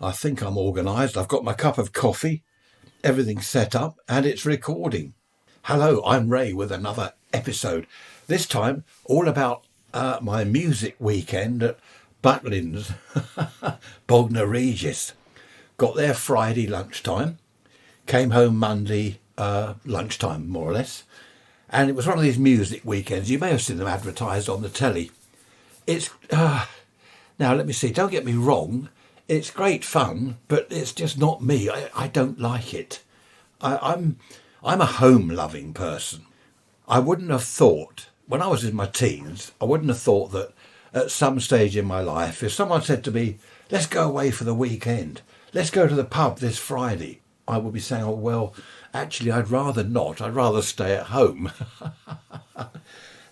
I think I'm organised. I've got my cup of coffee, everything's set up, and it's recording. Hello, I'm Ray with another episode. This time, all about my music weekend at Butlins, Bognor Regis. Got there Friday lunchtime, came home Monday lunchtime, more or less. And it was one of these music weekends. You may have seen them advertised on the telly. It's, now let me see, don't get me wrong. It's great fun, but it's just not me. I don't like it. I'm a home-loving person. I wouldn't have thought, when I was in my teens, I wouldn't have thought that at some stage in my life, if someone said to me, let's go away for the weekend, let's go to the pub this Friday, I would be saying, oh, well, actually, I'd rather not. I'd rather stay at home.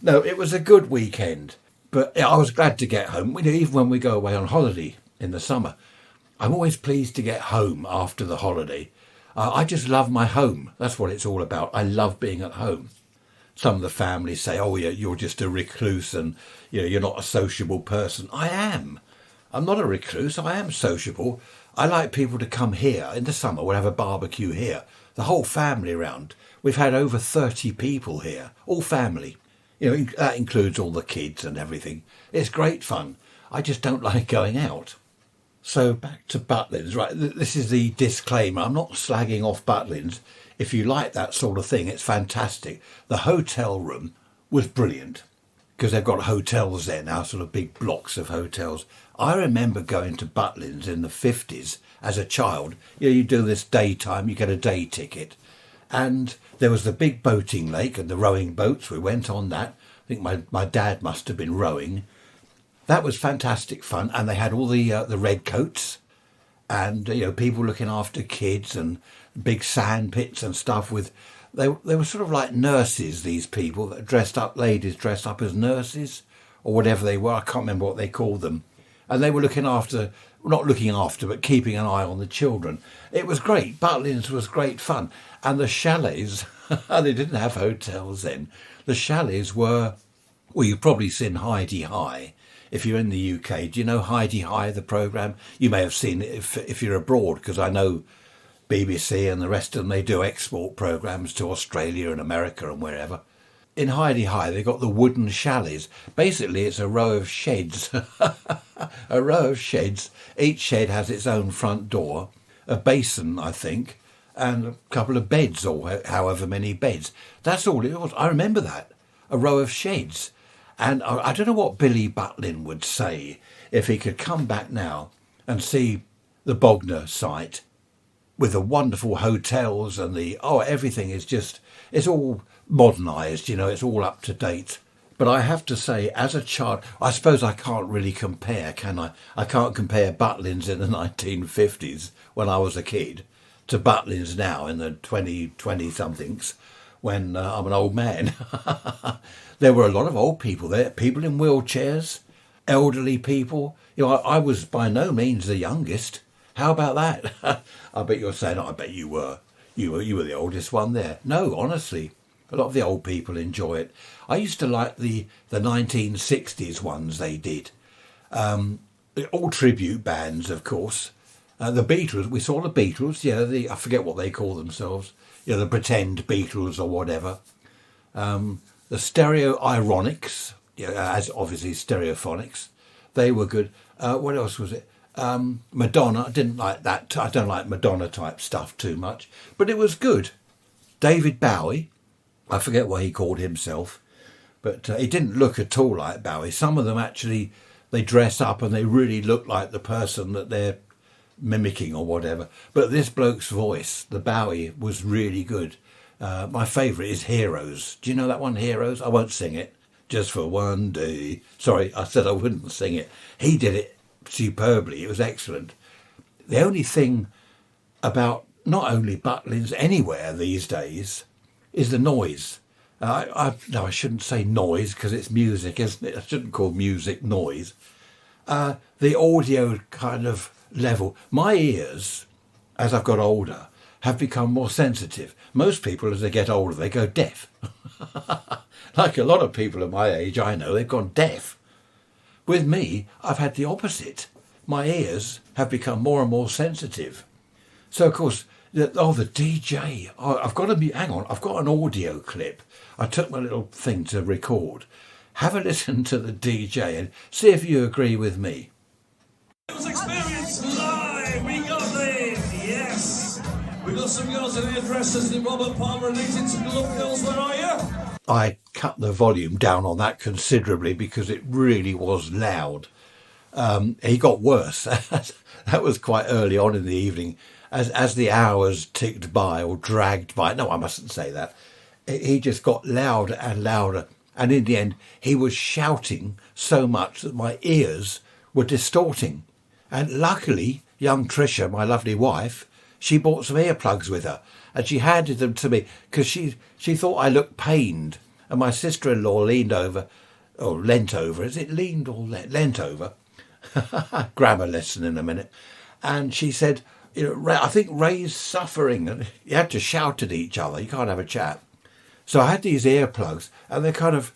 No, it was a good weekend, but I was glad to get home. Even when we go away on holiday in the summer, I'm always pleased to get home after the holiday. I just love my home. That's what it's all about. I love being at home. Some of the families say, oh, yeah, you're just a recluse and you're not a sociable person. I am. I'm not a recluse. I am sociable. I like people to come here in the summer. We'll have a barbecue here. The whole family around. We've had over 30 people here, all family. That includes all the kids and everything. It's great fun. I just don't like going out. So back to Butlins, right? This is the disclaimer. I'm not slagging off Butlins. If you like that sort of thing, it's fantastic. The hotel room was brilliant because they've got hotels there now, sort of big blocks of hotels. I remember going to Butlins in the 50s as a child. You do this daytime, you get a day ticket. And there was the big boating lake and the rowing boats. We went on that. I think my dad must have been rowing. That was fantastic fun, and they had all the red coats, and people looking after kids and big sand pits and stuff. They were sort of like nurses. These people that ladies dressed up as nurses or whatever they were. I can't remember what they called them, and they were not looking after, but keeping an eye on the children. It was great. Butlins was great fun, and the chalets. They didn't have hotels then. The chalets were. Well, you've probably seen Heidi High. If you're in the UK, do you know Heidi High, the programme? You may have seen it if you're abroad, because I know BBC and the rest of them, they do export programmes to Australia and America and wherever. In Heidi High, they've got the wooden chalets. Basically, it's a row of sheds. A row of sheds. Each shed has its own front door, a basin, I think, and a couple of beds, or however many beds. That's all it was. I remember that. A row of sheds. And I don't know what Billy Butlin would say if he could come back now and see the Bognor site with the wonderful hotels and everything is it's all modernised, it's all up to date. But I have to say, as a child, I suppose I can't really compare, can I? I can't compare Butlins in the 1950s when I was a kid to Butlins now in the 20-somethings when I'm an old man. There were a lot of old people there, people in wheelchairs, elderly people. I was by no means the youngest. How about that? I bet you're saying, I bet you were. You were the oldest one there. No, honestly, a lot of the old people enjoy it. I used to like the 1960s ones they did. All tribute bands, of course. The Beatles, we saw the Beatles, I forget what they call themselves. The pretend Beatles or whatever. The Stereo Ironics, as obviously Stereophonics, they were good. What else was it? Madonna, I didn't like that. I don't like Madonna type stuff too much, but it was good. David Bowie, I forget what he called himself, but he didn't look at all like Bowie. Some of them actually, they dress up and they really look like the person that they're mimicking or whatever. But this bloke's voice, the Bowie, was really good. My favourite is Heroes. Do you know that one, Heroes? I won't sing it. Just for one day. Sorry, I said I wouldn't sing it. He did it superbly. It was excellent. The only thing about not only Butlins, anywhere these days, is the noise. I shouldn't say noise because it's music, isn't it? I shouldn't call music noise. The audio kind of level. My ears, as I've got older, have become more sensitive. Most people, as they get older, they go deaf. Like a lot of people at my age, I know, they've gone deaf. With me, I've had the opposite. My ears have become more and more sensitive. So, of course, the DJ. I've got an audio clip. I took my little thing to record. Have a listen to the DJ and see if you agree with me. Experience live, we got them, yes. We got some girls in here dressed as the Robert Palmer related to Glove Girls, where are you? I cut the volume down on that considerably because it really was loud. He got worse. That was quite early on in the evening. As the hours ticked by or dragged by, no, I mustn't say that, he just got louder and louder. And in the end, he was shouting so much that my ears were distorting. And luckily, young Tricia, my lovely wife, she bought some earplugs with her. And she handed them to me because she thought I looked pained. And my sister-in-law leaned over, or leant over. Is it leaned or leant over? Grammar lesson in a minute. And she said, I think Ray's suffering. And you had to shout at each other. You can't have a chat. So I had these earplugs, and they're kind of,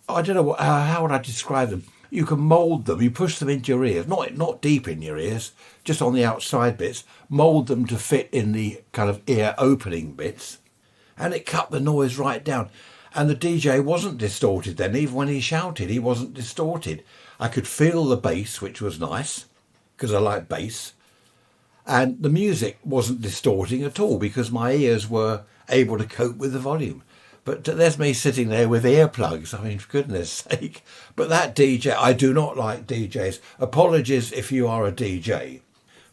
I don't know, how would I describe them? You can mould them, you push them into your ears, not deep in your ears, just on the outside bits, mould them to fit in the kind of ear opening bits, and it cut the noise right down. And the DJ wasn't distorted then, even when he shouted, he wasn't distorted. I could feel the bass, which was nice, because I like bass, and the music wasn't distorting at all, because my ears were able to cope with the volume. But there's me sitting there with earplugs. I mean, for goodness sake. But that DJ, I do not like DJs. Apologies if you are a DJ,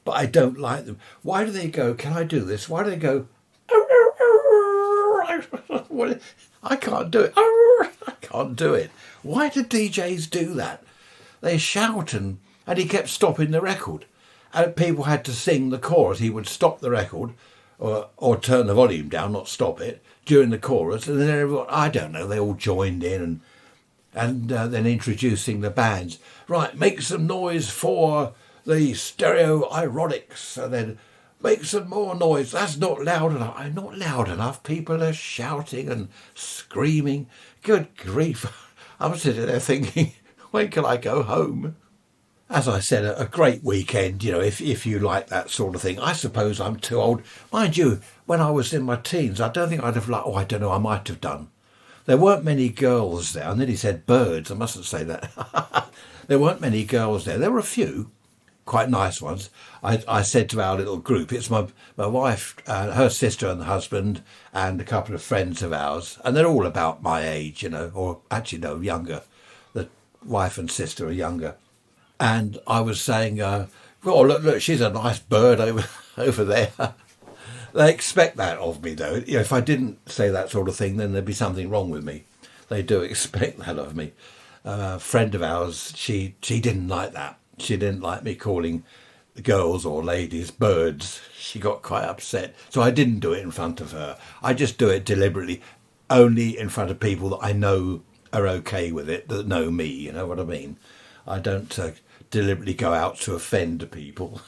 but I don't like them. Why do they go, can I do this? Why do they go, I can't do it. I can't do it. Why do DJs do that? They shout and he kept stopping the record. And people had to sing the chorus. He would stop the record or turn the volume down, not stop it, during the chorus, and then everyone, I don't know, they all joined in and then introducing the bands. Right, make some noise for the Stereo Ironics, and then make some more noise. That's not loud enough. I'm not loud enough. People are shouting and screaming. Good grief. I'm sitting there thinking, when can I go home? As I said, a great weekend, if you like that sort of thing. I suppose I'm too old. Mind you, when I was in my teens, I don't think I'd have liked, I don't know, I might have done. There weren't many girls there. I nearly said birds, I mustn't say that. There weren't many girls there. There were a few, quite nice ones. I said to our little group, it's my wife, her sister and the husband, and a couple of friends of ours, and they're all about my age, or actually no, younger. The wife and sister are younger. And I was saying, look, she's a nice bird over there. They expect that of me, though. If I didn't say that sort of thing, then there'd be something wrong with me. They do expect that of me. A friend of ours, she didn't like that. She didn't like me calling girls or ladies birds. She got quite upset. So I didn't do it in front of her. I just do it deliberately, only in front of people that I know are okay with it, that know me, you know what I mean? I don't deliberately go out to offend people.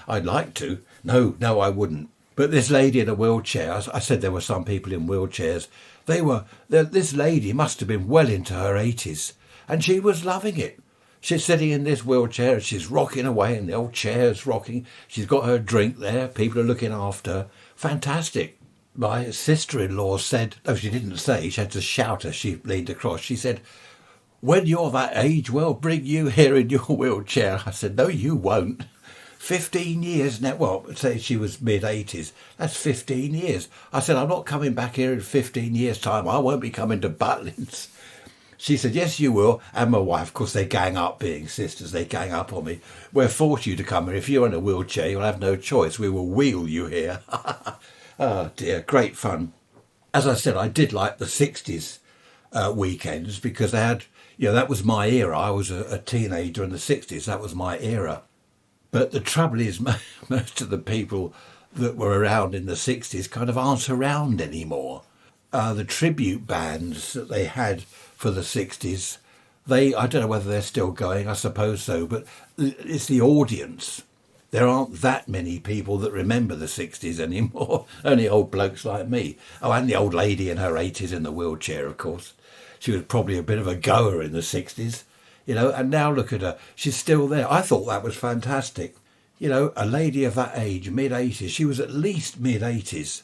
I'd like to. No, I wouldn't. But this lady in a wheelchair, I said there were some people in wheelchairs. This lady must have been well into her 80s, and she was loving it. She's sitting in this wheelchair, she's rocking away, and the old chair's rocking. She's got her drink there, people are looking after her. Fantastic. My sister-in-law said, she didn't say, she had to shout as she leaned across. She said, when you're that age, we'll bring you here in your wheelchair. I said, no, you won't. 15 years now. Well, say she was mid-80s. That's 15 years. I said, I'm not coming back here in 15 years' time. I won't be coming to Butlins. She said, yes, you will. And my wife, of course, they gang up, being sisters, they gang up on me. We'll force you to come here. If you're in a wheelchair, you'll have no choice. We will wheel you here. Oh, dear, great fun. As I said, I did like the 60s weekends because they had... that was my era. I was a teenager in the 60s. That was my era. But the trouble is, most of the people that were around in the 60s kind of aren't around anymore. The tribute bands that they had for the 60s, I don't know whether they're still going, I suppose so, but it's the audience. There aren't that many people that remember the 60s anymore. Only old blokes like me. Oh, and the old lady in her 80s in the wheelchair, of course. She was probably a bit of a goer in the 60s, and now look at her. She's still there. I thought that was fantastic. You know, a lady of that age, mid-80s, she was at least mid-80s.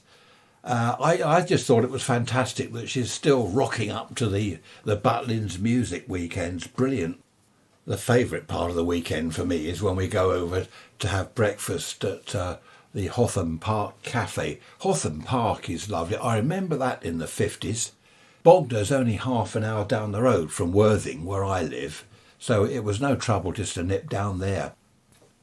I just thought it was fantastic that she's still rocking up to the Butlins music weekends. Brilliant. The favourite part of the weekend for me is when we go over to have breakfast at the Hotham Park Cafe. Hotham Park is lovely. I remember that in the 50s. Bognor's only half an hour down the road from Worthing, where I live, so it was no trouble just to nip down there.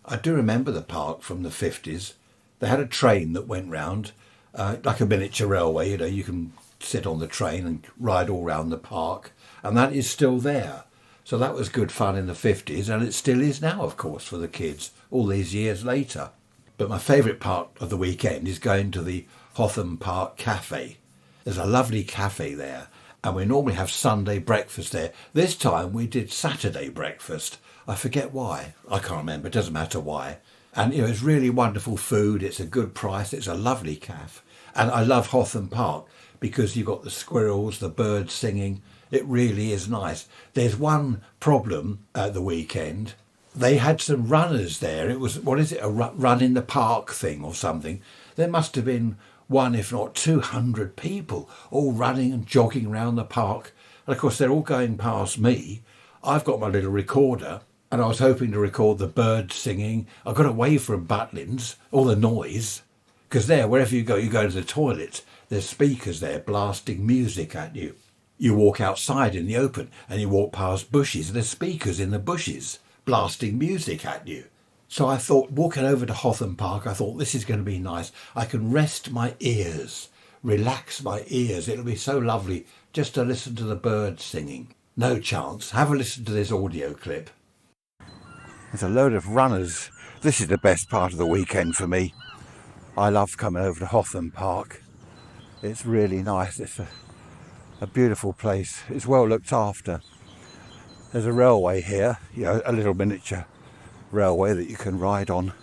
I do remember the park from the 50s. They had a train that went round, like a miniature railway, you know, you can sit on the train and ride all round the park, and that is still there. So that was good fun in the 50s, and it still is now, of course, for the kids, all these years later. But my favourite part of the weekend is going to the Hotham Park Cafe. There's a lovely cafe there, and we normally have Sunday breakfast there. This time we did Saturday breakfast. I forget why. I can't remember. It doesn't matter why. And, you know, it's really wonderful food. It's a good price. It's a lovely cafe. And I love Hotham Park because you've got the squirrels, the birds singing. It really is nice. There's one problem at the weekend. They had some runners there. It was, what is it, a run in the park thing or something. There must have been one, if not 200 people, all running and jogging around the park. And of course, they're all going past me. I've got my little recorder, and I was hoping to record the birds singing. I got away from Butlins, all the noise, because there, wherever you go to the toilet, there's speakers there blasting music at you. You walk outside in the open and you walk past bushes, and there's speakers in the bushes blasting music at you. So I thought, walking over to Hotham Park, I thought, this is going to be nice. I can rest my ears, relax my ears. It'll be so lovely just to listen to the birds singing. No chance. Have a listen to this audio clip. There's a load of runners. This is the best part of the weekend for me. I love coming over to Hotham Park. It's really nice. It's a beautiful place. It's well looked after. There's a railway here, you know, a little miniature railway that you can ride on.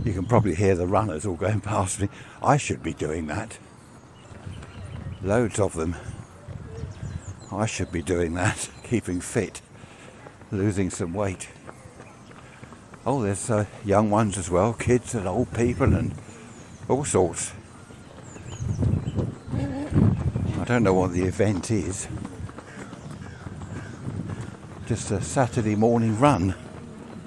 You can probably hear the runners all going past me. I should be doing that. Loads of them. I should be doing that, keeping fit, losing some weight. Oh, there's young ones as well, kids and old people and all sorts. I don't know what the event is. Just a Saturday morning run.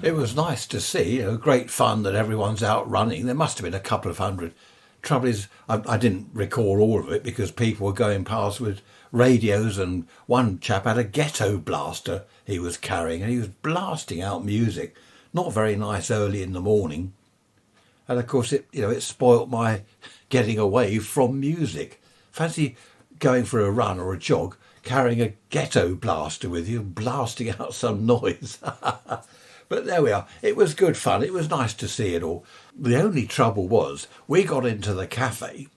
It was nice to see, you know, great fun that everyone's out running. There must have been a couple of hundred. Trouble is, I didn't record all of it because people were going past with radios, and one chap had a ghetto blaster he was carrying, and he was blasting out music. Not very nice early in the morning. And of course, it spoilt my getting away from music. Fancy going for a run or a jog, carrying a ghetto blaster with you, blasting out some noise. But there we are. It was good fun. It was nice to see it all. The only trouble was we got into the cafe,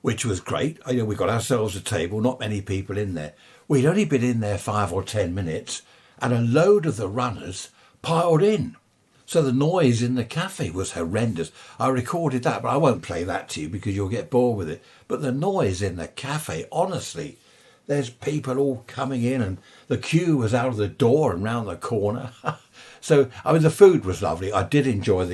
which was great. You know, we got ourselves a table, not many people in there. We'd only been in there 5 or 10 minutes, and a load of the runners piled in. So the noise in the cafe was horrendous. I recorded that, but I won't play that to you because you'll get bored with it. But the noise in the cafe, honestly, there's people all coming in, and the queue was out of the door and round the corner. So, I mean, the food was lovely. I did enjoy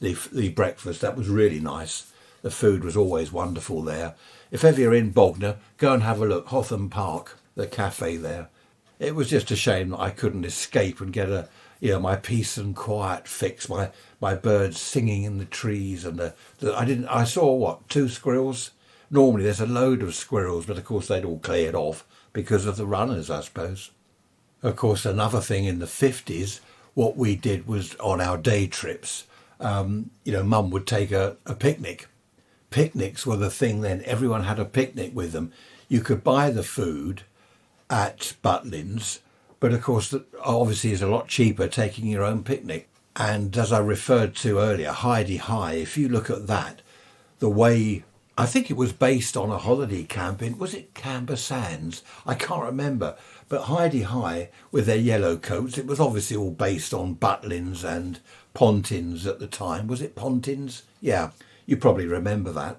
the breakfast. That was really nice. The food was always wonderful there. If ever you're in Bognor, go and have a look. Hotham Park, the cafe there. It was just a shame that I couldn't escape and get my peace and quiet fix. My birds singing in the trees, and I saw 2 squirrels. Normally there's a load of squirrels, but of course they'd all cleared off because of the runners, I suppose. Of course, another thing in the 50s, what we did was on our day trips, Mum would take a picnic. Picnics were the thing then. Everyone had a picnic with them. You could buy the food at Butlins, but of course, obviously, it's a lot cheaper taking your own picnic. And as I referred to earlier, Heidi High, if you look at that, the way, I think it was based on a holiday camp was it Camber Sands? I can't remember. But Heidi High, with their yellow coats, it was obviously all based on Butlins and Pontins at the time. Was it Pontins? Yeah, you probably remember that.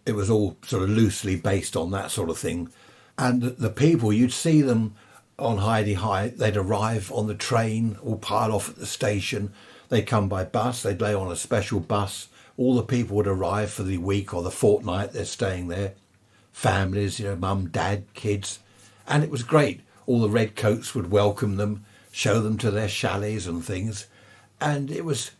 It was all sort of loosely based on that sort of thing. And the people, you'd see them on Heidi High, they'd arrive on the train, all pile off at the station. They'd come by bus, they'd lay on a special bus. All the people would arrive for the week or the fortnight they're staying there. Families, mum, dad, kids. And it was great. All the red coats would welcome them, show them to their chalets and things. And it was,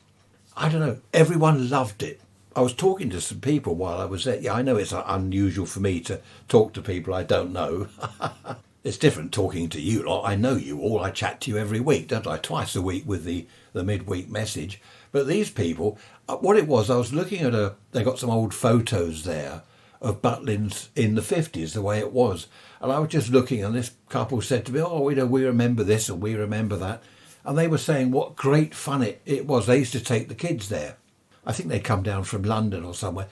I don't know, everyone loved it. I was talking to some people while I was there. Yeah, I know it's unusual for me to talk to people I don't know. It's different talking to you lot. I know you all. I chat to you every week, don't I? Twice a week with the midweek message. But these people, what it was, I was looking at they got some old photos there of Butlins in the 50s, the way it was. And I was just looking, and this couple said to me, oh, we remember this and we remember that. And they were saying what great fun it was. They used to take the kids there. I think they'd come down from London or somewhere,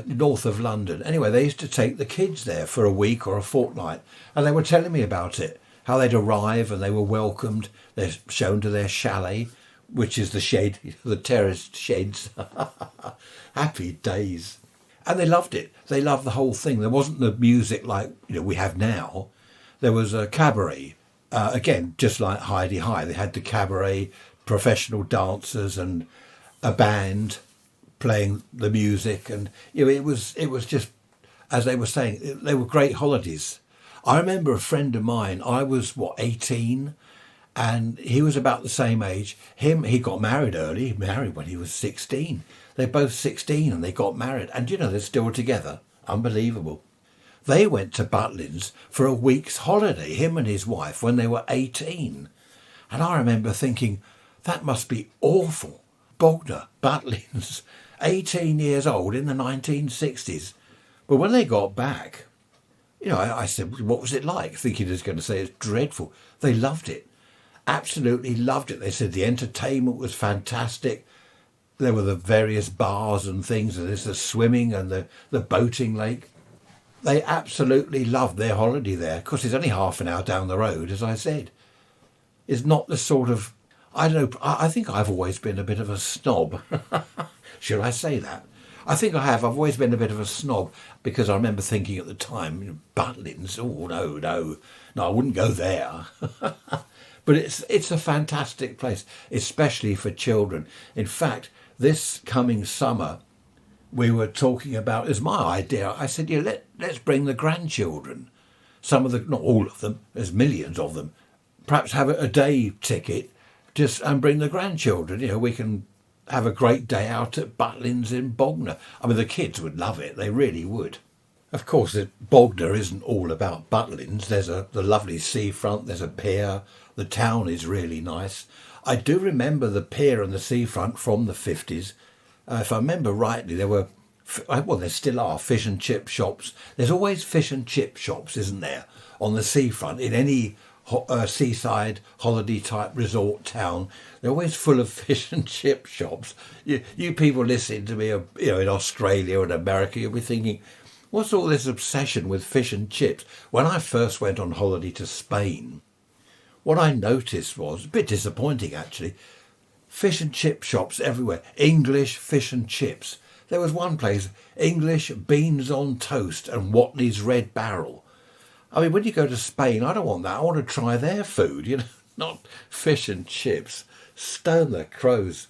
north of London. Anyway, they used to take the kids there for a week or a fortnight. And they were telling me about it, how they'd arrive and they were welcomed. They're shown to their chalet, which is the shed, the terraced sheds. Happy days. And they loved it. They loved the whole thing. There wasn't the music like we have now. There was a cabaret. Again, just like Heidi High. They had the cabaret, professional dancers and a band playing the music. And it was just, as they were saying, they were great holidays. I remember a friend of mine, I was, 18? And he was about the same age. He got married early. He married when he was 16. They're both 16 and they got married. And they're still together. Unbelievable. They went to Butlins for a week's holiday, him and his wife, when they were 18. And I remember thinking, that must be awful. Bognor, Butlins, 18 years old in the 1960s. But when they got back, I said, what was it like? Thinking he was going to say it's dreadful. They loved it. Absolutely loved it. They said the entertainment was fantastic. There were the various bars and things, and there's the swimming and the boating lake. They absolutely loved their holiday there. Of course, it's only half an hour down the road, as I said. It's not the sort of, I don't know, I think I've always been a bit of a snob. Should I say that? I think I have. I've always been a bit of a snob because I remember thinking at the time, Butlins, oh, no, I wouldn't go there. But it's a fantastic place, especially for children. In fact, this coming summer, we were talking about, it was my idea, I said, let's bring the grandchildren. Some of not all of them, there's millions of them. Perhaps have a day ticket and bring the grandchildren. We can have a great day out at Butlins in Bognor. I mean, the kids would love it, they really would. Of course, Bognor isn't all about Butlins. There's the lovely seafront, there's a pier. The town is really nice. I do remember the pier and the seafront from the 50s. If I remember rightly, there still are fish and chip shops. There's always fish and chip shops, isn't there, on the seafront in any seaside holiday type resort town. They're always full of fish and chip shops. You people listening to me, in Australia and America, you'll be thinking, what's all this obsession with fish and chips? When I first went on holiday to Spain, what I noticed was, a bit disappointing actually, fish and chip shops everywhere. English fish and chips. There was one place, English beans on toast and Watney's Red Barrel. I mean, when you go to Spain, I don't want that. I want to try their food, not fish and chips. Stone the crows.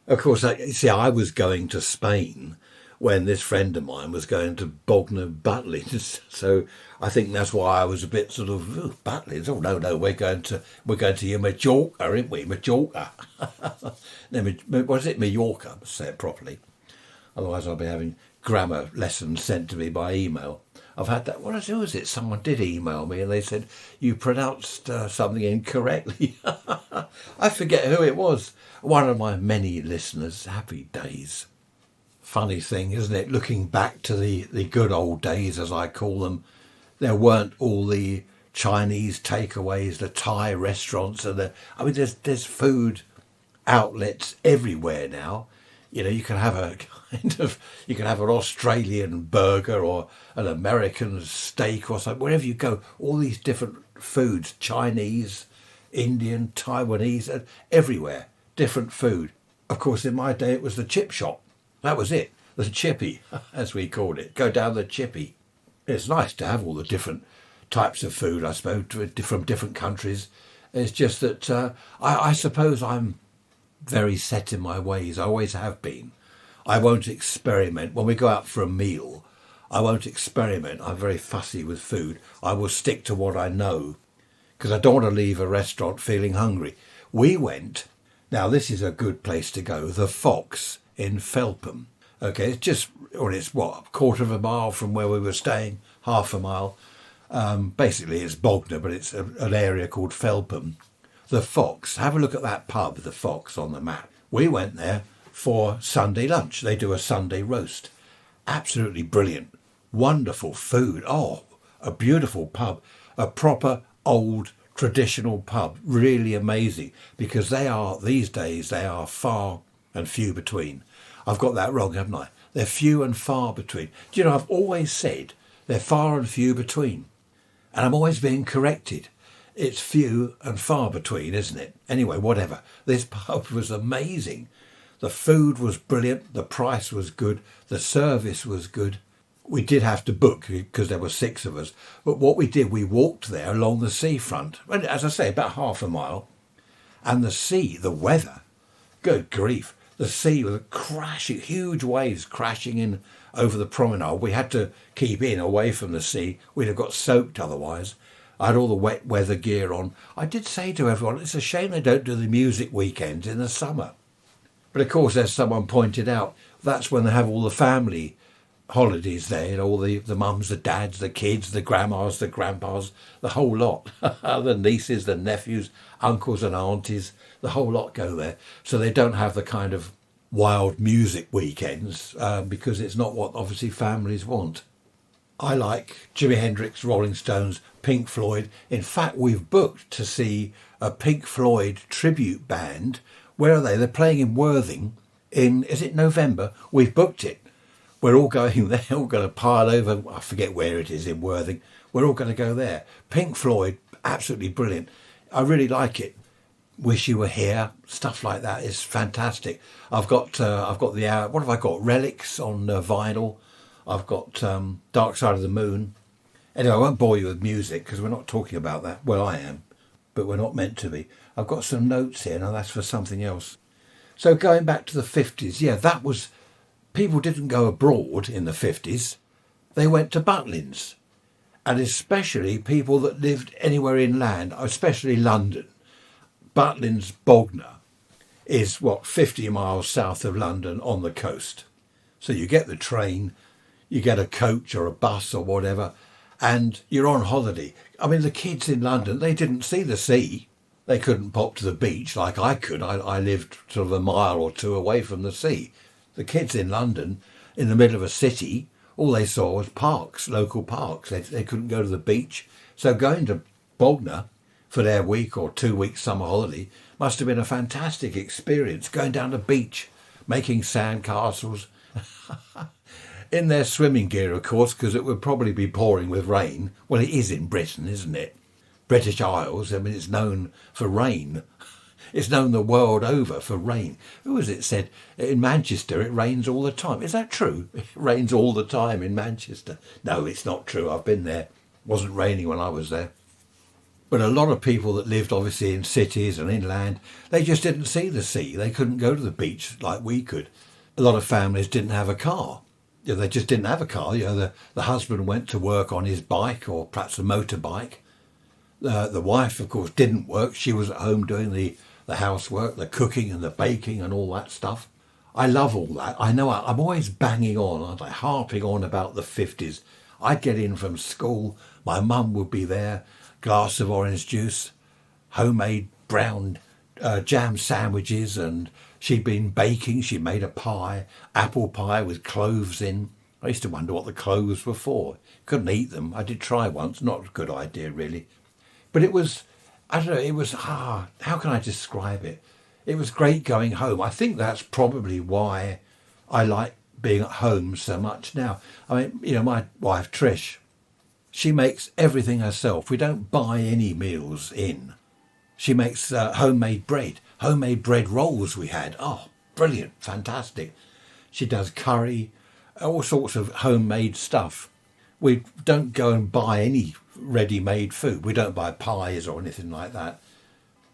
Of course, I was going to Spain when this friend of mine was going to Bognor Butlins. So I think that's why I was a bit sort of, Butlins? Oh, no, we're going to Majorca, aren't we? Majorca. No, what is it? Mallorca, say it properly. Otherwise I'll be having grammar lessons sent to me by email. I've had that. What was it? Someone did email me and they said, you pronounced something incorrectly. I forget who it was. One of my many listeners. Happy days. Funny thing, isn't it? Looking back to the good old days, as I call them, there weren't all the Chinese takeaways, the Thai restaurants, and there's food outlets everywhere now. You can have you can have an Australian burger or an American steak or something. Wherever you go, all these different foods, Chinese, Indian, Taiwanese, everywhere, different food. Of course, in my day, it was the chip shop. That was it, the chippy, as we called it. Go down the chippy. It's nice to have all the different types of food, I suppose, from different countries. It's just that I suppose I'm very set in my ways. I always have been. I won't experiment. When we go out for a meal, I won't experiment. I'm very fussy with food. I will stick to what I know because I don't want to leave a restaurant feeling hungry. We went, now this is a good place to go, the Fox in Felpham. Okay, it's a quarter of a mile from where we were staying, half a mile. Basically it's Bognor, but it's an area called Felpham. The Fox, have a look at that pub, the Fox, on the map. We went there for Sunday lunch. They do a Sunday roast. Absolutely brilliant. Wonderful food. Oh, a beautiful pub. A proper old traditional pub. Really amazing, because these days they are far and few between. I've got that wrong, haven't I? They're few and far between. Do you know, I've always said they're far and few between. And I'm always being corrected. It's few and far between, isn't it? Anyway, whatever. This pub was amazing. The food was brilliant. The price was good. The service was good. We did have to book because there were 6 of us. But what we did, we walked there along the seafront. And as I say, about half a mile. And the sea, the weather, good grief. The sea was crashing, huge waves crashing in over the promenade. We had to keep in away from the sea. We'd have got soaked otherwise. I had all the wet weather gear on. I did say to everyone, it's a shame they don't do the music weekends in the summer. But of course, as someone pointed out, that's when they have all the family holidays there, all the mums, the dads, the kids, the grandmas, the grandpas, the whole lot, the nieces, the nephews, uncles and aunties, the whole lot go there. So they don't have the kind of wild music weekends because it's not what obviously families want. I like Jimi Hendrix, Rolling Stones, Pink Floyd. In fact, we've booked to see a Pink Floyd tribute band. Where are they? They're playing in Worthing is it November? We've booked it. We're all going there, all going to pile over. I forget where it is in Worthing. We're all going to go there. Pink Floyd, absolutely brilliant. I really like it. Wish You Were Here, stuff like that is fantastic. I've got what have I got? Relics on vinyl. I've got Dark Side of the Moon. Anyway, I won't bore you with music because we're not talking about that. Well, I am, but we're not meant to be. I've got some notes here. Now that's for something else. So going back to the 50s, that was, people didn't go abroad in the 50s. They went to Butlins. And especially people that lived anywhere inland, especially London. Butlins, Bognor is 50 miles south of London on the coast. So you get the train, you get a coach or a bus or whatever, and you're on holiday. I mean, the kids in London, they didn't see the sea. They couldn't pop to the beach like I could. I lived sort of a mile or two away from the sea. The kids in London, in the middle of a city, all they saw was parks, local parks. They couldn't go to the beach. So going to Bognor for their week or 2 week summer holiday must have been a fantastic experience, going down the beach, making sand castles, in their swimming gear, of course, because it would probably be pouring with rain. Well, it is in Britain, isn't it? British Isles, I mean, it's known for rain. It's known the world over for rain. Who was it said? In Manchester, it rains all the time. Is that true? It rains all the time in Manchester. No, it's not true. I've been there. It wasn't raining when I was there. But a lot of people that lived obviously in cities and inland, they just didn't see the sea. They couldn't go to the beach like we could. A lot of families didn't have a car. They just didn't have a car. The husband went to work on his bike or perhaps a motorbike. The wife, of course, didn't work. She was at home doing the housework, the cooking and the baking and all that stuff. I love all that. I know I'm always banging on, aren't I? Harping on about the 50s. I'd get in from school. My mum would be there. Glass of orange juice, homemade brown jam sandwiches, and she'd been baking. She made a pie, apple pie with cloves in. I used to wonder what the cloves were for. Couldn't eat them. I did try once. Not a good idea, really. But it was, I don't know, it was, how can I describe it? It was great going home. I think that's probably why I like being at home so much now. I mean, my wife, Trish, she makes everything herself. We don't buy any meals in. She makes homemade bread rolls we had. Oh, brilliant, fantastic. She does curry, all sorts of homemade stuff. We don't go and buy any ready-made food. We don't buy pies or anything like that.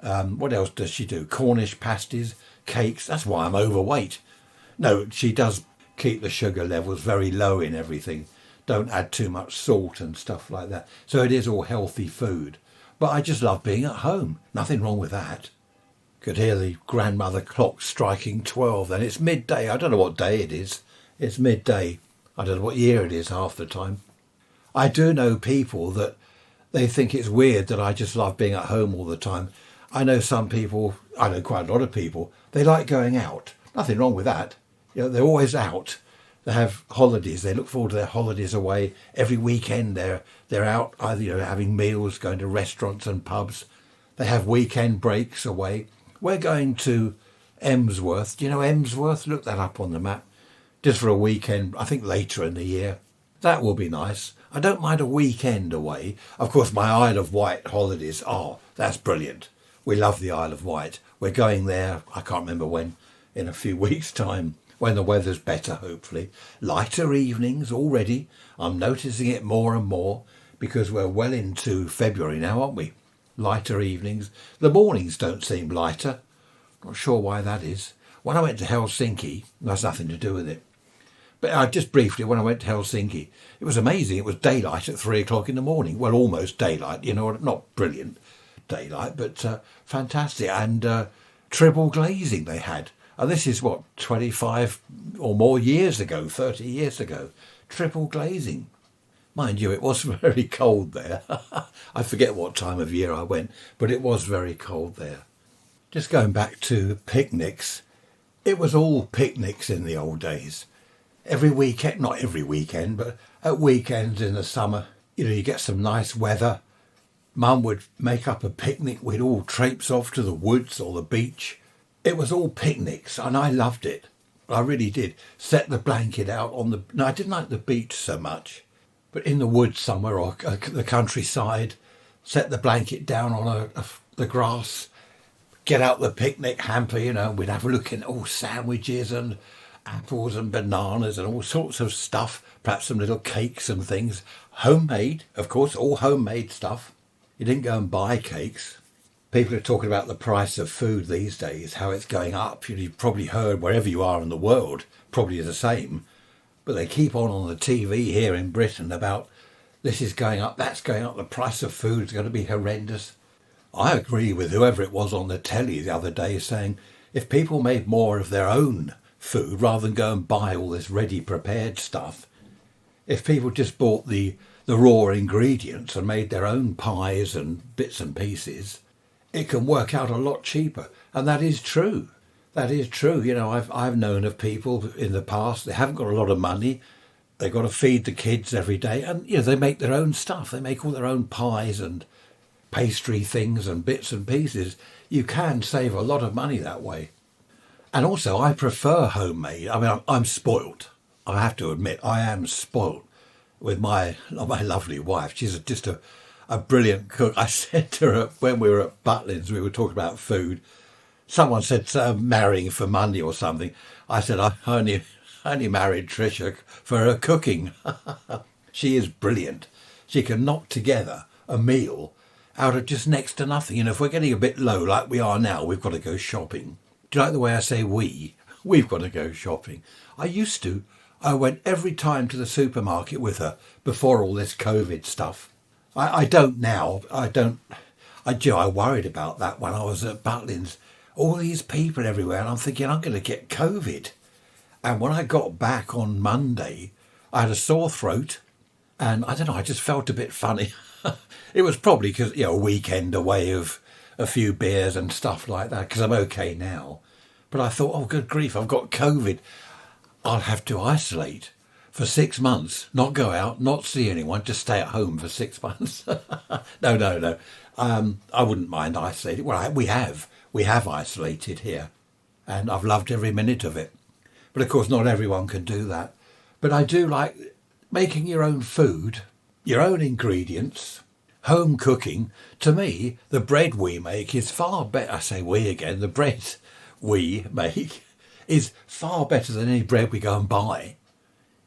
What else does she do? Cornish pasties, cakes. That's why I'm overweight. No, she does keep the sugar levels very low in everything. Don't add too much salt and stuff like that. So it is all healthy food. But I just love being at home. Nothing wrong with that. Could hear the grandmother clock striking 12 then. It's midday. I don't know what day it is. It's midday. I don't know what year it is half the time. I do know people that they think it's weird that I just love being at home all the time. I know some people, I know quite a lot of people, they like going out. Nothing wrong with that. They're always out. They have holidays. They look forward to their holidays away. Every weekend they're out, either having meals, going to restaurants and pubs. They have weekend breaks away. We're going to Emsworth. Do you know Emsworth? Look that up on the map. Just for a weekend, I think later in the year. That will be nice. I don't mind a weekend away. Of course, my Isle of Wight holidays, that's brilliant. We love the Isle of Wight. We're going there, I can't remember when, in a few weeks' time, when the weather's better, hopefully. Lighter evenings already. I'm noticing it more and more because we're well into February now, aren't we? Lighter evenings. The mornings don't seem lighter. Not sure why that is. When I went to Helsinki, that's nothing to do with it. But just briefly, when I went to Helsinki, it was amazing. It was daylight at 3 o'clock in the morning. Well, almost daylight, not brilliant daylight, but fantastic. And triple glazing they had. And this is 25 or more years ago, 30 years ago. Triple glazing. Mind you, it was very cold there. I forget what time of year I went, but it was very cold there. Just going back to picnics, it was all picnics in the old days. Every weekend, not every weekend, but at weekends in the summer, you get some nice weather. Mum would make up a picnic. We'd all traipse off to the woods or the beach. It was all picnics, and I loved it. I really did. Set the blanket out on the... No, I didn't like the beach so much, but in the woods somewhere or the countryside, set the blanket down on the grass, get out the picnic hamper, we'd have a look at all sandwiches and apples and bananas and all sorts of stuff, perhaps some little cakes and things. Homemade, of course, all homemade stuff. You didn't go and buy cakes. People are talking about the price of food these days, how it's going up. You've probably heard wherever you are in the world, probably the same. But they keep on the TV here in Britain about this is going up, that's going up, the price of food is going to be horrendous. I agree with whoever it was on the telly the other day saying if people made more of their own food rather than go and buy all this ready prepared stuff, if people just bought the raw ingredients and made their own pies and bits and pieces, it can work out a lot cheaper. And that is true. That is true. I've known of people in the past, they haven't got a lot of money. They've got to feed the kids every day. And, they make their own stuff. They make all their own pies and pastry things and bits and pieces. You can save a lot of money that way. And also, I prefer homemade. I mean, I'm spoilt. I have to admit, I am spoilt with my lovely wife. She's just a brilliant cook. I said to her when we were at Butlins, we were talking about food. Someone said marrying for money or something. I said I only married Tricia for her cooking. She is brilliant. She can knock together a meal out of just next to nothing. If we're getting a bit low like we are now, we've got to go shopping. Do you like the way I say we? We've got to go shopping. I used to. I went every time to the supermarket with her before all this COVID stuff. I don't now. I worried about that when I was at Butlins. All these people everywhere, and I'm thinking, I'm going to get COVID. And when I got back on Monday, I had a sore throat, and I don't know, I just felt a bit funny. It was probably because, a weekend away of a few beers and stuff like that, because I'm okay now. But I thought, oh, good grief, I've got COVID. I'll have to isolate for 6 months, not go out, not see anyone, just stay at home for 6 months. No. I wouldn't mind isolating. Well, we have isolated here, and I've loved every minute of it. But of course, not everyone can do that. But I do like making your own food, your own ingredients, home cooking. To me, the bread we make is far better. I say we again, the bread we make is far better than any bread we go and buy.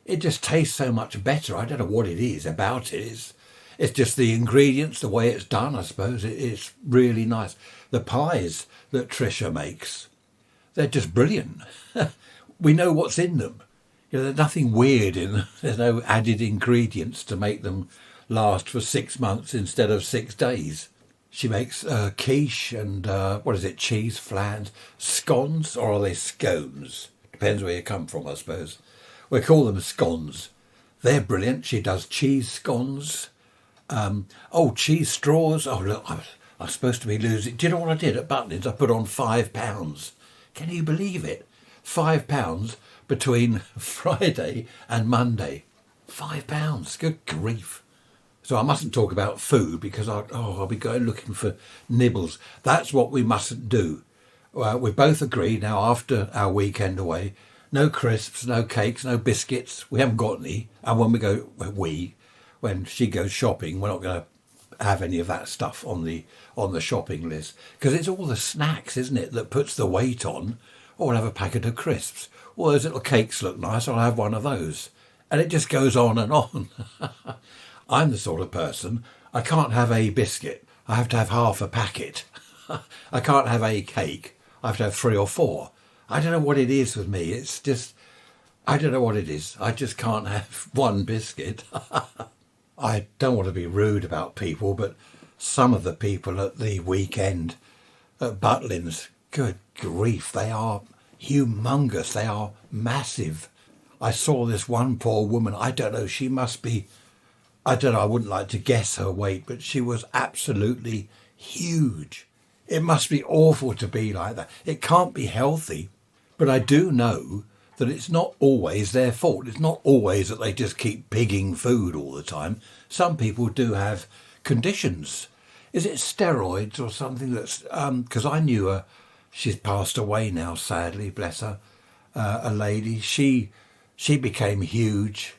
It just tastes so much better. I don't know what it is about it. It's just the ingredients, the way it's done, I suppose. It's really nice. The pies that Trisha makes, they're just brilliant. We know what's in them. There's nothing weird in them. There's no added ingredients to make them last for 6 months instead of 6 days. She makes quiche and, cheese flans, scones, or are they scones? Depends where you come from, I suppose. We call them scones. They're brilliant. She does cheese scones. Cheese straws. Oh, look, I was supposed to be losing. Do you know what I did at Butlins? I put on £5. Can you believe it? £5 between Friday and Monday. £5. Good grief. So I mustn't talk about food because I'll be going looking for nibbles. That's what we mustn't do. We both agreed now after our weekend away, no crisps, no cakes, no biscuits. We haven't got any. And when she goes shopping, we're not going to have any of that stuff on the shopping list. Because it's all the snacks, isn't it, that puts the weight on. Or I'll have a packet of crisps. Or those little cakes look nice, I'll have one of those. And it just goes on and on. I'm the sort of person, I can't have a biscuit. I have to have half a packet. I can't have a cake. I have to have 3 or 4. I don't know what it is with me. It's just, I don't know what it is. I just can't have one biscuit. I don't want to be rude about people, but some of the people at the weekend at Butlins, good grief, they are humongous. They are massive. I saw this one poor woman. I don't know, she must be, I don't know, I wouldn't like to guess her weight, but she was absolutely huge. It must be awful to be like that. It can't be healthy. But I do know that it's not always their fault. It's not always that they just keep pigging food all the time. Some people do have conditions. Is it steroids or something that's... Because I knew her. She's passed away now, sadly, bless her. A lady. She became huge.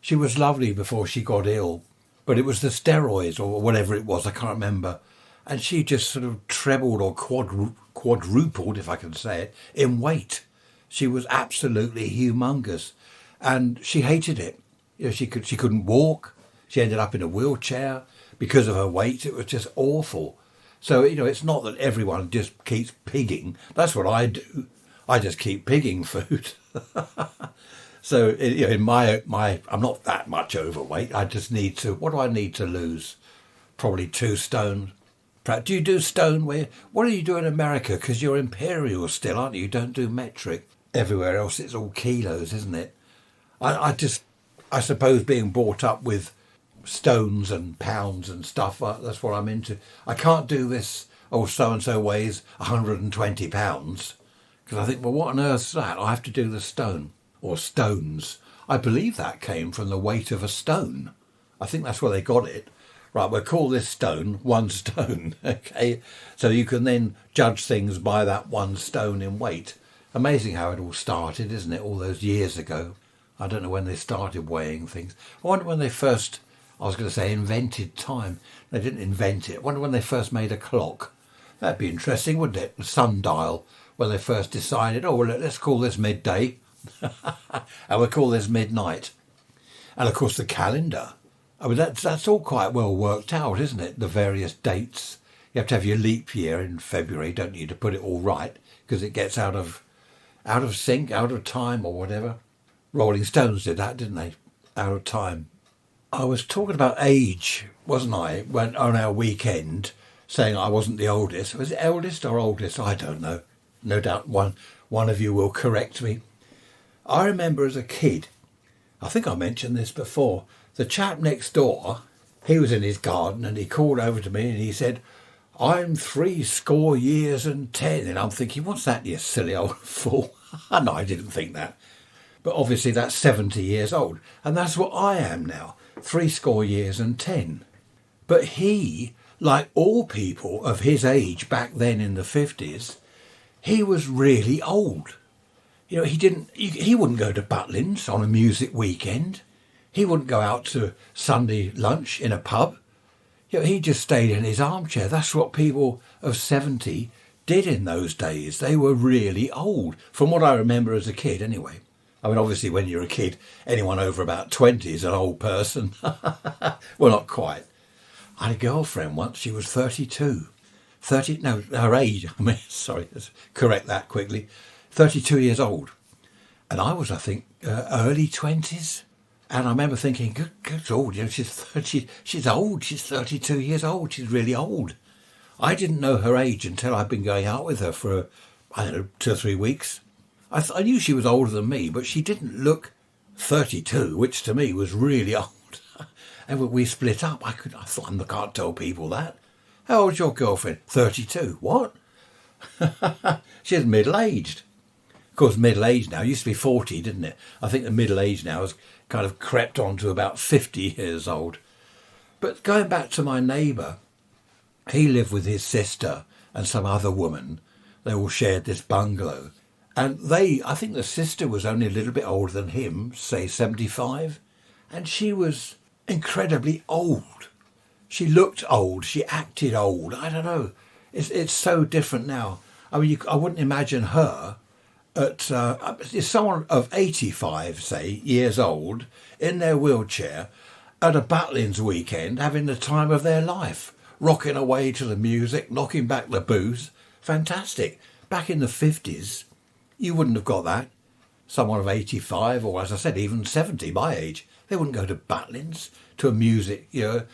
She was lovely before she got ill. But it was the steroids or whatever it was. I can't remember. And she just sort of trebled or quadrupled, if I can say it, in weight. She was absolutely humongous. And she hated it. She couldn't walk. She ended up in a wheelchair because of her weight. It was just awful. So, it's not that everyone just keeps pigging. That's what I do. I just keep pigging food. So, in my, I'm not that much overweight. I just need to, what do I need to lose? Probably 2 stone. Do you do stone? What do you do in America? Because you're imperial still, aren't you? You don't do metric. Everywhere else it's all kilos, isn't it? I suppose being brought up with stones and pounds and stuff, that's what I'm into. I can't do this, so-and-so weighs 120 pounds. Because I think, well, what on earth's that? I have to do the stone or stones. I believe that came from the weight of a stone. I think that's where they got it. Right, we'll call this stone 1 stone, okay? So you can then judge things by that 1 stone in weight. Amazing how it all started, isn't it, all those years ago? I don't know when they started weighing things. I wonder when they first, invented time. They didn't invent it. I wonder when they first made a clock. That'd be interesting, wouldn't it? The sundial, when they first decided, let's call this midday. And we'll call this midnight. And, of course, the calendar. I mean, that's all quite well worked out, isn't it? The various dates. You have to have your leap year in February, don't you, to put it all right, because it gets out of sync, out of time or whatever. Rolling Stones did that, didn't they? Out of time. I was talking about age, wasn't I, when on our weekend, saying I wasn't the oldest. Was it eldest or oldest? I don't know. No doubt one of you will correct me. I remember as a kid, I think I mentioned this before, the chap next door, he was in his garden and he called over to me and he said, I'm 70 years and 10. And I'm thinking, what's that, you silly old fool? No, I didn't think that. But obviously that's 70 years old. And that's what I am now, 70 years and 10. But he, like all people of his age back then in the 50s, he was really old. He wouldn't go to Butlins on a music weekend. He wouldn't go out to Sunday lunch in a pub. He just stayed in his armchair. That's what people of 70 did in those days. They were really old, from what I remember as a kid anyway. I mean, obviously when you're a kid, anyone over about 20 is an old person. Well, not quite. I had a girlfriend once, she was 32. 30, no, her age, sorry, let's correct that quickly. 32 years old. And I was, I think, early 20s. And I remember thinking, good Lord, she's old, she's 32 years old, she's really old. I didn't know her age until I'd been going out with her for, I don't know, 2 or 3 weeks. I knew she was older than me, but she didn't look 32, which to me was really old. And when we split up, I thought, I can't tell people that. How old's your girlfriend? 32. What? She's middle-aged. Of course, middle-aged now used to be 40, didn't it? I think the middle-age now has kind of crept on to about 50 years old. But going back to my neighbour, he lived with his sister and some other woman. They all shared this bungalow. And I think the sister was only a little bit older than him, say 75. And she was incredibly old. She looked old. She acted old. I don't know. It's so different now. I mean, I wouldn't imagine her at someone of 85, say, years old, in their wheelchair, at a Butlins weekend, having the time of their life, rocking away to the music, knocking back the booze. Fantastic. Back in the 50s, you wouldn't have got that. Someone of 85, or as I said, even 70, my age, they wouldn't go to Butlins, to a music, a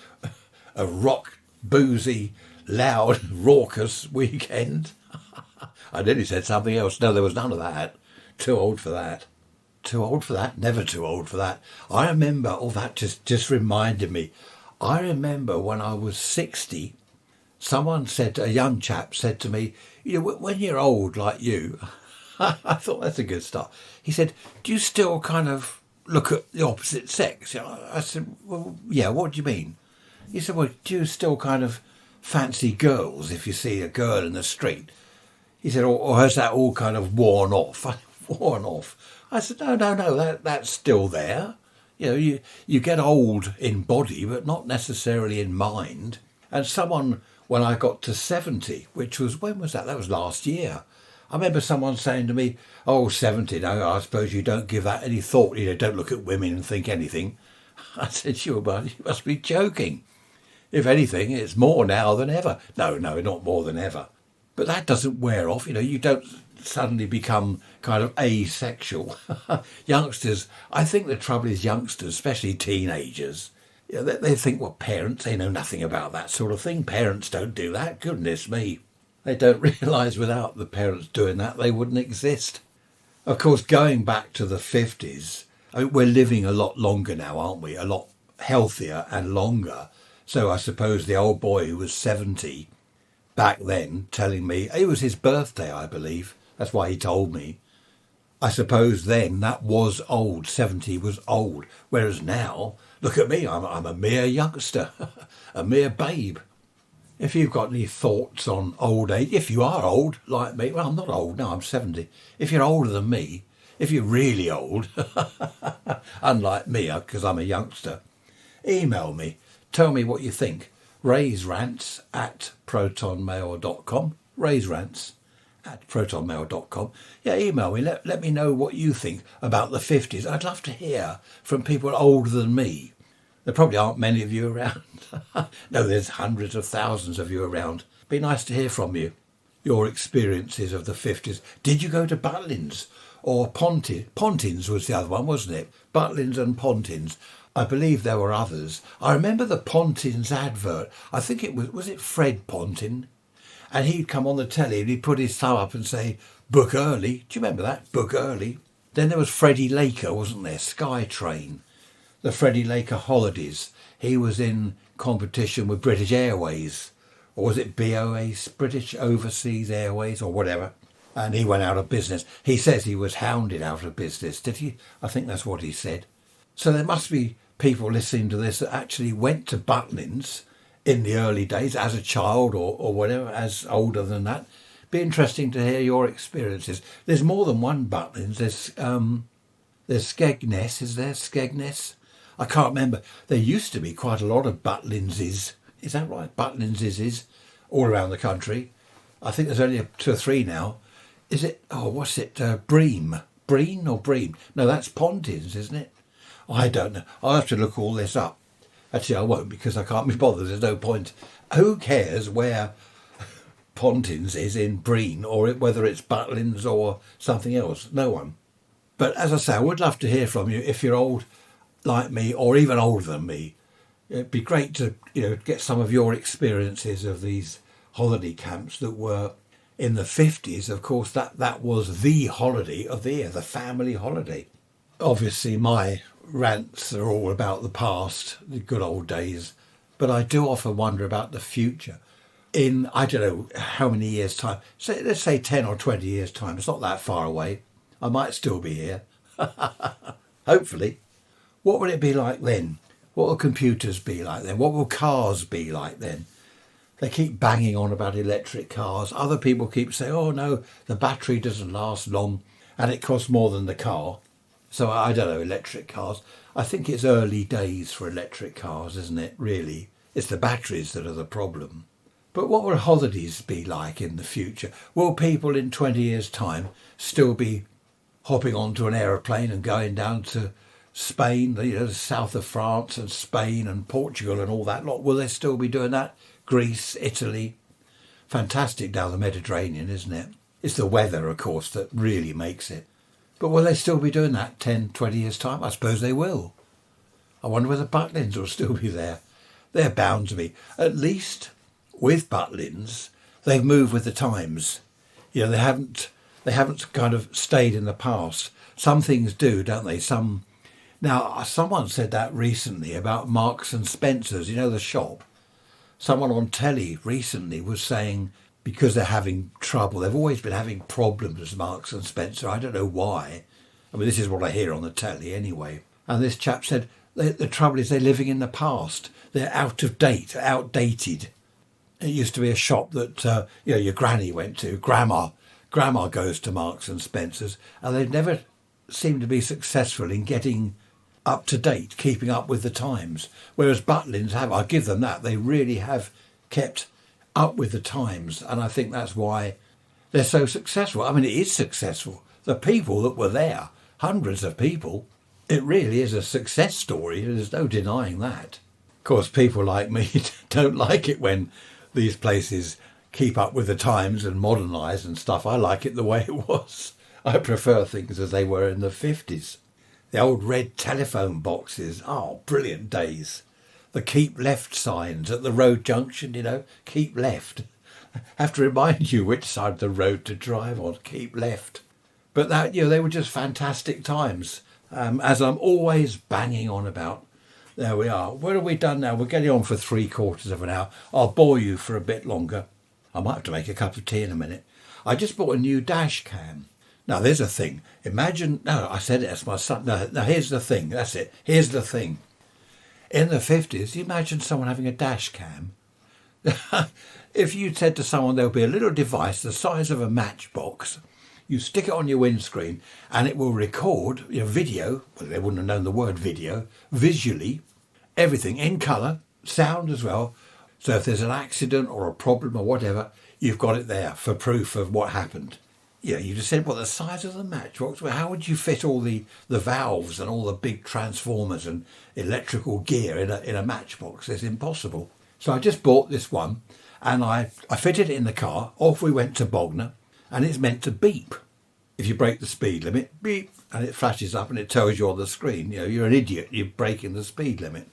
rock, boozy, loud, raucous weekend. I nearly said something else. No, there was none of that. Too old for that. Too old for that? Never too old for that. I remember, that just reminded me. I remember when I was 60, a young chap said to me, when you're old like you, I thought that's a good start. He said, do you still kind of look at the opposite sex? I said, well, yeah, what do you mean? He said, well, do you still kind of fancy girls if you see a girl in the street? He said, or has that all kind of worn off? Worn off. I said, no, that's still there. You get old in body, but not necessarily in mind. And when I got to 70, which was, when was that? That was last year. I remember someone saying to me, 70, no, I suppose you don't give that any thought. Don't look at women and think anything. I said, sure, but you must be joking. If anything, it's more now than ever. No, not more than ever. But that doesn't wear off. You don't suddenly become kind of asexual. Youngsters, I think the trouble is youngsters, especially teenagers, they think, well, parents, they know nothing about that sort of thing. Parents don't do that. Goodness me. They don't realise without the parents doing that, they wouldn't exist. Of course, going back to the 50s, we're living a lot longer now, aren't we? A lot healthier and longer. So I suppose the old boy who was 70 back then telling me, it was his birthday, I believe. That's why he told me. I suppose then that was old. 70 was old. Whereas now, look at me, I'm a mere youngster, a mere babe. If you've got any thoughts on old age, if you are old like me, well, I'm not old, no, I'm 70. If you're older than me, if you're really old, unlike me, because I'm a youngster, email me. Tell me what you think. raiserants@protonmail.com. raiserants@protonmail.com. Yeah, email me. Let me know what you think about the 50s. I'd love to hear from people older than me. There probably aren't many of you around. No, there's hundreds of thousands of you around. Be nice to hear from you. Your experiences of the 50s. Did you go to Butlins? Or Pontins was the other one, wasn't it? Butlins and Pontins. I believe there were others. I remember the Pontins advert. I think it was it Fred Pontin? And he'd come on the telly and he'd put his thumb up and say, book early. Do you remember that? Book early. Then there was Freddie Laker, wasn't there? Sky Train. The Freddie Laker holidays. He was in competition with British Airways. Or was it BOA's, British Overseas Airways or whatever? And he went out of business. He says he was hounded out of business. Did he? I think that's what he said. So there must be people listening to this that actually went to Butlins in the early days as a child or whatever, as older than that. Be interesting to hear your experiences. There's more than one Butlins. There's Skegness. Is there Skegness? I can't remember. There used to be quite a lot of Butlinses. Is that right? Butlinses all around the country. I think there's only 2 or 3 now. Is it? Oh, what's it? Bream. Breen or Bream? No, that's Pontins, isn't it? I don't know. I'll have to look all this up. Actually, I won't, because I can't be bothered. There's no point. Who cares where Pontins is in Breen, or whether it's Butlins or something else? No one. But as I say, I would love to hear from you if you're old like me, or even older than me. It'd be great to get some of your experiences of these holiday camps that were in the 50s. Of course, that was the holiday of the year, the family holiday. Obviously, my rants are all about the past, the good old days, but I do often wonder about the future. In, I don't know how many years' time, let's say 10 or 20 years' time, it's not that far away. I might still be here. Hopefully. What will it be like then? What will computers be like then? What will cars be like then? They keep banging on about electric cars. Other people keep saying, oh no, the battery doesn't last long and it costs more than the car. So I don't know, electric cars. I think it's early days for electric cars, isn't it, really? It's the batteries that are the problem. But what will holidays be like in the future? Will people in 20 years' time still be hopping onto an aeroplane and going down to Spain, the south of France and Spain and Portugal and all that lot? Will they still be doing that? Greece, Italy. Fantastic down the Mediterranean, isn't it? It's the weather, of course, that really makes it. But will they still be doing that 10, 20 years' time? I suppose they will. I wonder whether Butlins will still be there. They're bound to be. At least with Butlins, they've moved with the times. They haven't kind of stayed in the past. Some things do, don't they? Now, someone said that recently about Marks and Spencer's, the shop. Someone on telly recently was saying because they're having trouble, they've always been having problems, Marks and Spencer. I don't know why. I mean, this is what I hear on the telly anyway. And this chap said the trouble is they're living in the past. They're out of date, outdated. It used to be a shop that your granny went to. Grandma goes to Marks and Spencer's, and they've never seemed to be successful in getting up to date, keeping up with the times. Whereas Butlins have, I give them that, they really have kept up with the times, and I think that's why they're so successful. I mean, it is successful. The people that were there, hundreds of people, it really is a success story. There's no denying that. Of course, people like me don't like it when these places keep up with the times and modernise and stuff. I like it the way it was. I prefer things as they were in the 50s. The old red telephone boxes, brilliant days. The keep left signs at the road junction, keep left. I have to remind you which side of the road to drive on, keep left. But that, they were just fantastic times, as I'm always banging on about. There we are. What have we done now? We're getting on for 3/4 of an hour. I'll bore you for a bit longer. I might have to make a cup of tea in a minute. I just bought a new dash cam. Now, there's a thing. I said it as my son. No, here's the thing. That's it. Here's the thing. In the 50s, you imagine someone having a dash cam. If you said to someone there'll be a little device the size of a matchbox, you stick it on your windscreen and it will record your video. Well, they wouldn't have known the word video. Visually, everything in colour, sound as well. So if there's an accident or a problem or whatever, you've got it there for proof of what happened. You just said, the size of the matchbox? Well, how would you fit all the valves and all the big transformers and electrical gear in a matchbox? It's impossible. So I just bought this one and I fitted it in the car. Off we went to Bognor, and it's meant to beep. If you break the speed limit, beep, and it flashes up and it tells you on the screen, you're an idiot, you're breaking the speed limit.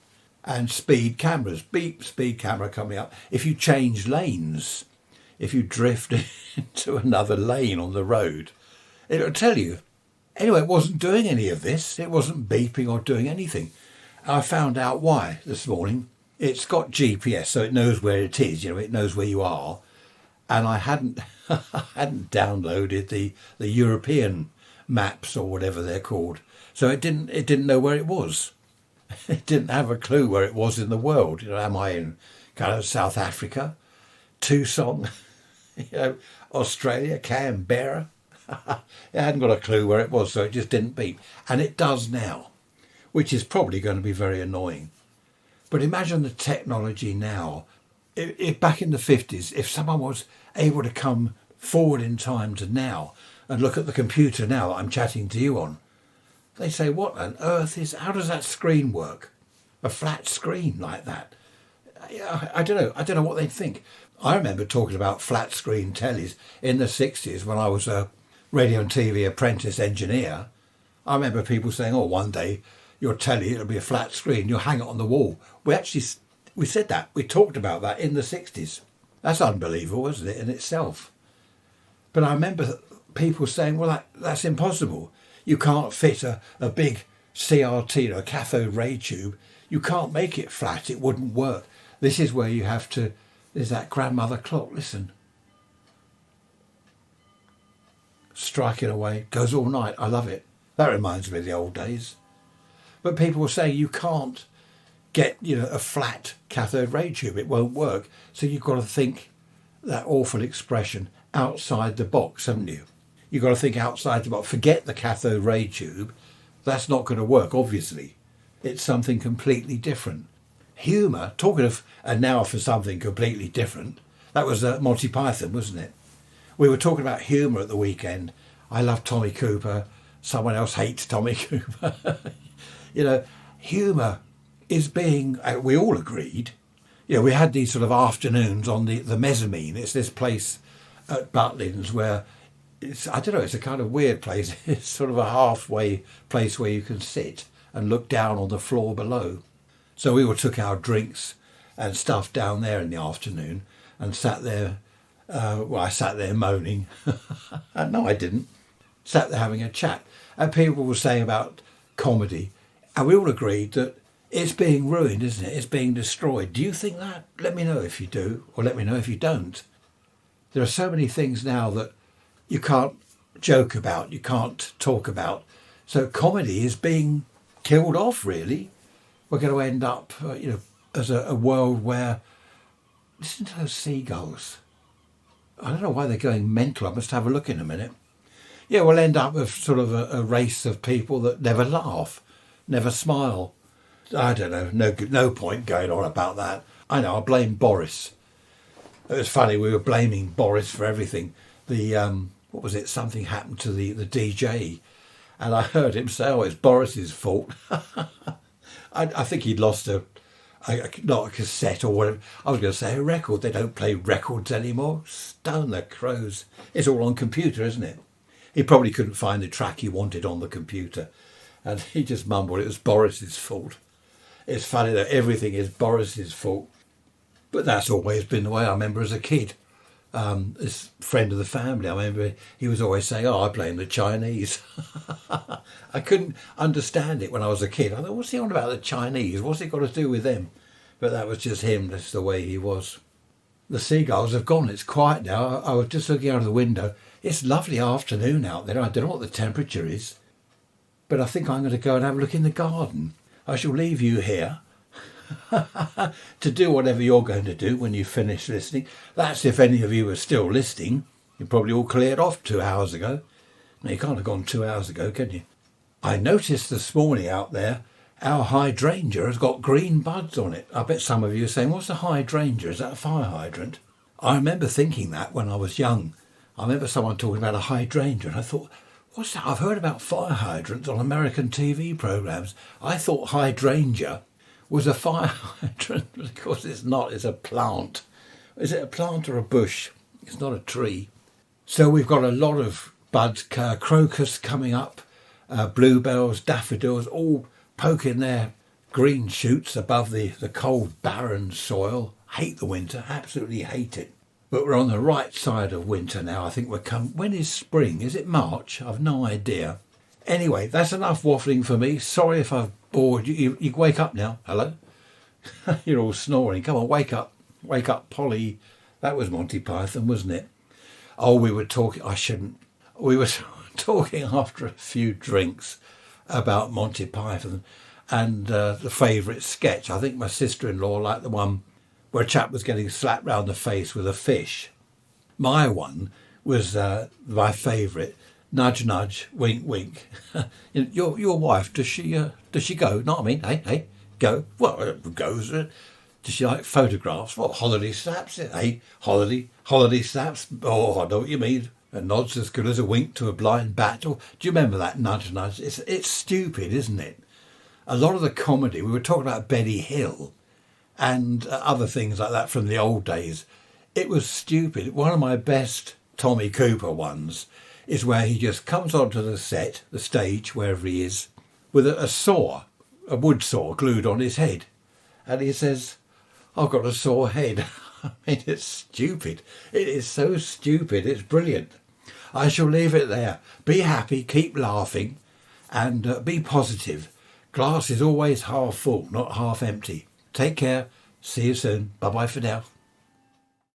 And speed cameras, beep, speed camera coming up. If you change lanes, if you drift into another lane on the road, it'll tell you. Anyway, it wasn't doing any of this. It wasn't beeping or doing anything. I found out why this morning. It's got GPS, so it knows where it is. It knows where you are. And I hadn't downloaded the European maps or whatever they're called, so it didn't know where it was. It didn't have a clue where it was in the world. Am I in kind of South Africa, Tucson? Australia, Canberra. It hadn't got a clue where it was, so it just didn't beep. And it does now, which is probably going to be very annoying. But imagine the technology now. If back in the 50s, if someone was able to come forward in time to now and look at the computer now that I'm chatting to you on, they say, what on earth how does that screen work? a flat screen like that. I don't know. I don't know what they'd think. I remember talking about flat screen tellies in the 60s when I was a radio and TV apprentice engineer. I remember people saying, oh, one day your telly, it'll be a flat screen, you'll hang it on the wall. We said that. We talked about that in the 60s. That's unbelievable, isn't it, in itself? But I remember people saying, well, that's impossible. You can't fit a big CRT, a cathode ray tube. You can't make it flat. It wouldn't work. This is where you have to... There's that grandmother clock. Listen. Striking away. Goes all night. I love it. That reminds me of the old days. But people will say you can't get, a flat cathode ray tube. It won't work. So you've got to think that awful expression, outside the box, haven't you? You've got to think outside the box. Forget the cathode ray tube. That's not going to work, obviously. It's something completely different. Humour, talking of, and now for something completely different, that was Monty Python, wasn't it? We were talking about humour at the weekend. I love Tommy Cooper. Someone else hates Tommy Cooper. Humour is being, we all agreed, we had these sort of afternoons on the mezzanine. It's this place at Butlins where it's a kind of weird place. It's sort of a halfway place where you can sit and look down on the floor below. So we all took our drinks and stuff down there in the afternoon and sat there. I sat there moaning. No, I didn't. Sat there having a chat. And people were saying about comedy. And we all agreed that it's being ruined, isn't it? It's being destroyed. Do you think that? Let me know if you do, or let me know if you don't. There are so many things now that you can't joke about, you can't talk about. So comedy is being killed off, really. We're going to end up, as a world where... Listen to those seagulls. I don't know why they're going mental. I must have a look in a minute. Yeah, we'll end up with sort of a race of people that never laugh, never smile. I don't know. No point going on about that. I know, I blame Boris. It was funny, we were blaming Boris for everything. What was it? Something happened to the DJ. And I heard him say, oh, it's Boris's fault. I think he'd lost not a cassette or whatever. I was going to say a record. They don't play records anymore. Stone the crows. It's all on computer, isn't it? He probably couldn't find the track he wanted on the computer. And he just mumbled it was Boris's fault. It's funny that everything is Boris's fault. But that's always been the way. I remember as a kid, this friend of the family, I remember he was always saying, oh, I blame the Chinese. I couldn't understand it when I was a kid. I thought, what's he on about the Chinese? What's it got to do with them? But that was just him. That's the way he was. The seagulls have gone. It's quiet now. I was just looking out of the window. It's lovely afternoon out there. I don't know what the temperature is. But I think I'm going to go and have a look in the garden. I shall leave you here to do whatever you're going to do when you finish listening. That's if any of you are still listening. You probably all cleared off 2 hours ago. Now, you can't have gone 2 hours ago, can you? I noticed this morning out there, our hydrangea has got green buds on it. I bet some of you are saying, what's a hydrangea? Is that a fire hydrant? I remember thinking that when I was young. I remember someone talking about a hydrangea and I thought, what's that? I've heard about fire hydrants on American TV programmes. I thought hydrangea was a fire hydrant. Of course it's not, it's a plant. Is it a plant or a bush? It's not a tree. So we've got a lot of buds, crocus coming up, bluebells, daffodils, all poking their green shoots above the cold, barren soil. Hate the winter, absolutely hate it. But we're on the right side of winter now. I think when is spring? Is it March? I've no idea. Anyway, that's enough waffling for me. Sorry if I've bored you. You wake up now. Hello? You're all snoring. Come on, wake up. Wake up, Polly. That was Monty Python, wasn't it? Oh, we were talking... I shouldn't... We were talking after a few drinks about Monty Python and the favourite sketch. I think my sister-in-law liked the one where a chap was getting slapped round the face with a fish. My one was my favourite. Nudge, nudge, wink, wink. Your wife, does she go? Not I mean, hey, go. Well, goes. Does she like photographs? What, holiday snaps? Hey, holiday snaps? Oh, I know what you mean. A nod's as good as a wink to a blind bat. Do you remember that nudge, nudge? It's stupid, isn't it? a lot of the comedy, we were talking about Benny Hill and other things like that from the old days. It was stupid. One of my best Tommy Cooper ones is where he just comes onto the set, the stage, wherever he is, with a saw, a wood saw glued on his head. And he says, I've got a sore head. I mean, it's stupid. It is so stupid. It's brilliant. I shall leave it there. Be happy, keep laughing, and be positive. Glass is always half full, not half empty. Take care. See you soon. Bye-bye for now.